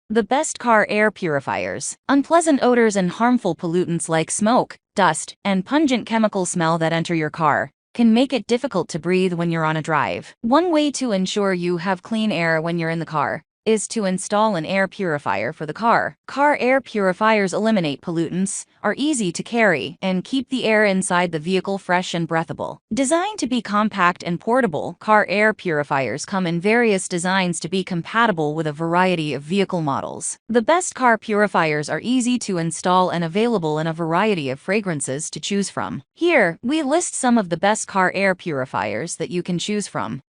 The best car air purifiers. Unpleasant odors and harmful pollutants like smoke, dust, and pungent chemical smell that enter your car can make it difficult to breathe when you're on a drive. One way to ensure you have clean air when you're in the car is to install an air purifier for the car. Car air purifiers eliminate pollutants, are easy to carry, and keep the air inside the vehicle fresh and breathable. Designed to be compact and portable, car air purifiers come in various designs to be compatible with a variety of vehicle models. The best car purifiers are easy to install and available in a variety of fragrances to choose from. Here, we list some of the best car air purifiers that you can choose from.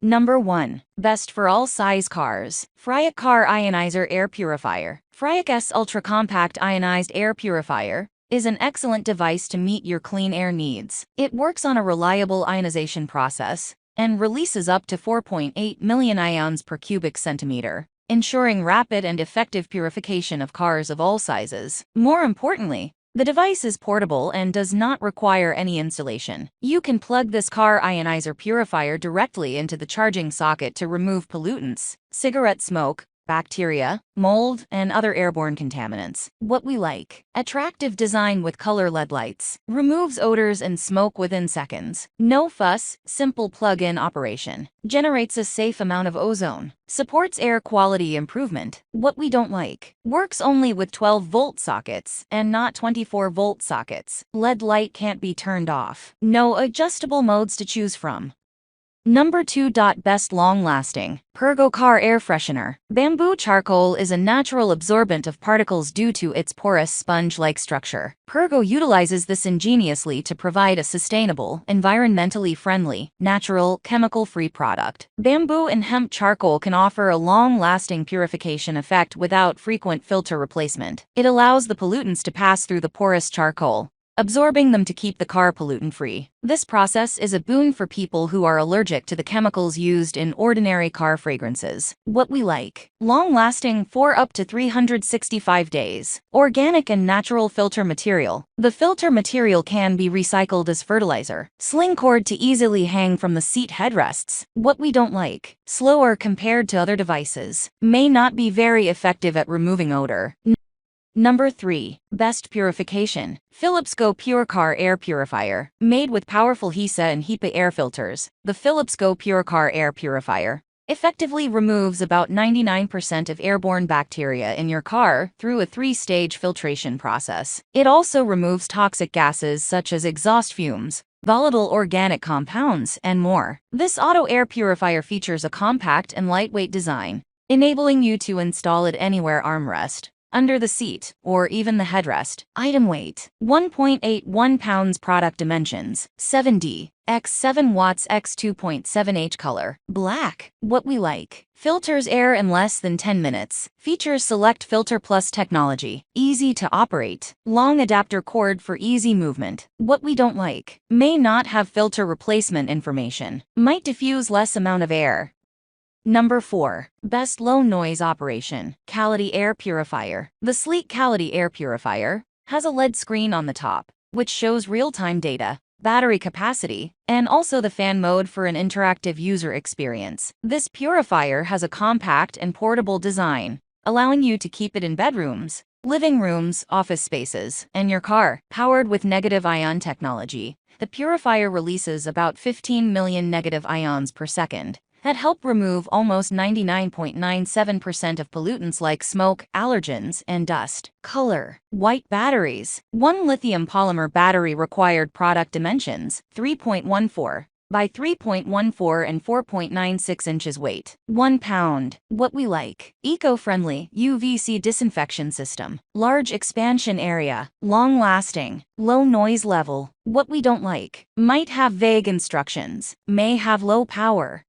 Number 1. Best for all size cars. FRiEQ Car Ionizer Air Purifier. FRiEQ's ultra-compact ionized air purifier is an excellent device to meet your clean air needs. It works on a reliable ionization process and releases up to 4.8 million ions per cubic centimeter, ensuring rapid and effective purification of cars of all sizes. More importantly, the device is portable and does not require any installation. You can plug this car ionizer purifier directly into the charging socket to remove pollutants, cigarette smoke, bacteria, mold, and other airborne contaminants. What we like. Attractive design with color LED lights. Removes odors and smoke within seconds. No fuss, simple plug-in operation. Generates a safe amount of ozone. Supports air quality improvement. What we don't like. Works only with 12-volt sockets and not 24-volt sockets. LED light can't be turned off. No adjustable modes to choose from. Number 2. Best long-lasting. FRiEQ Car Air Freshener. Bamboo charcoal is a natural absorbent of particles due to its porous sponge-like structure. FRiEQ utilizes this ingeniously to provide a sustainable, environmentally friendly, natural, chemical-free product. Bamboo and hemp charcoal can offer a long-lasting purification effect without frequent filter replacement. It allows the pollutants to pass through the porous charcoal, absorbing them to keep the car pollutant-free. This process is a boon for people who are allergic to the chemicals used in ordinary car fragrances. What we like. Long-lasting for up to 365 days. Organic and natural filter material. The filter material can be recycled as fertilizer. Sling cord to easily hang from the seat headrests. What we don't like. Slower compared to other devices. May not be very effective at removing odor. Number 3. Best purification. Philips Go Pure Car Air Purifier. Made with powerful HEPA and HEPA air filters, the Philips Go Pure Car Air Purifier effectively removes about 99% of airborne bacteria in your car through a 3-stage filtration process. It also removes toxic gases such as exhaust fumes, volatile organic compounds, and more. This auto air purifier features a compact and lightweight design, enabling you to install it anywhere: armrest, under the seat, or even the headrest. Item weight: 1.81 pounds. Product dimensions: 7D x 7 watts x 2.7 H. Color: black. What we like. Filters air in less than 10 minutes. Features Select Filter Plus technology. Easy to operate. Long adapter cord for easy movement. What we don't like. May not have filter replacement information. Might diffuse less amount of air. Number 4. Best low noise operation. Quality Air Purifier. The sleek Quality Air Purifier has a LED screen on the top, which shows real-time data, battery capacity, and also the fan mode for an interactive user experience. This purifier has a compact and portable design, allowing you to keep it in bedrooms, living rooms, office spaces, and your car. Powered with negative ion technology, the purifier releases about 15 million negative ions per second that help remove almost 99.97% of pollutants like smoke, allergens, and dust. Color: white. Batteries: 1 lithium polymer battery. Required product dimensions: 3.14 by 3.14 and 4.96 inches. Weight: 1 pound. What we like. Eco-friendly UVC disinfection system. Large expansion area. Long-lasting. Low noise level. What we don't like. Might have vague instructions. May have low power.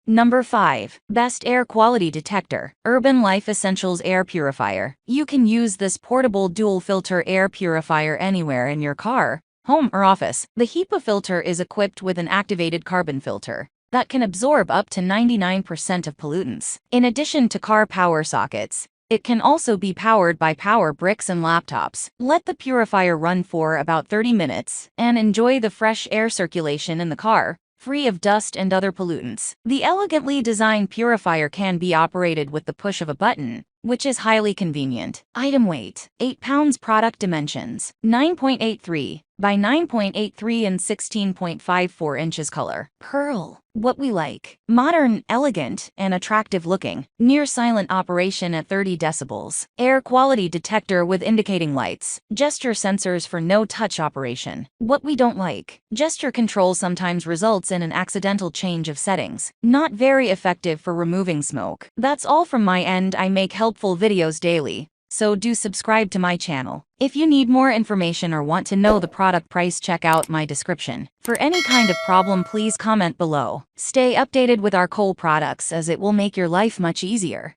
Number 5. Best air quality detector. Urban Life Essentials Air Purifier. You can use this portable dual-filter air purifier anywhere in your car, home, or office. The HEPA filter is equipped with an activated carbon filter that can absorb up to 99% of pollutants. In addition to car power sockets, it can also be powered by power bricks and laptops. Let the purifier run for about 30 minutes and enjoy the fresh air circulation in the car free of dust and other pollutants. The elegantly designed purifier can be operated with the push of a button, which is highly convenient. Item weight: 8 pounds. Product dimensions: 9.83 by 9.83 and 16.54 inches. Color: pearl. What we like: modern, elegant, and attractive looking. Near silent operation at 30 decibels. Air quality detector with indicating lights. Gesture sensors for no-touch operation. What we don't like: gesture control sometimes results in an accidental change of settings. Not very effective for removing smoke. That's all from my end. I make helpful videos daily, so do subscribe to my channel. If you need more information or want to know the product price, check out my description. For any kind of problem, please comment below. Stay updated with our cool products, as it will make your life much easier.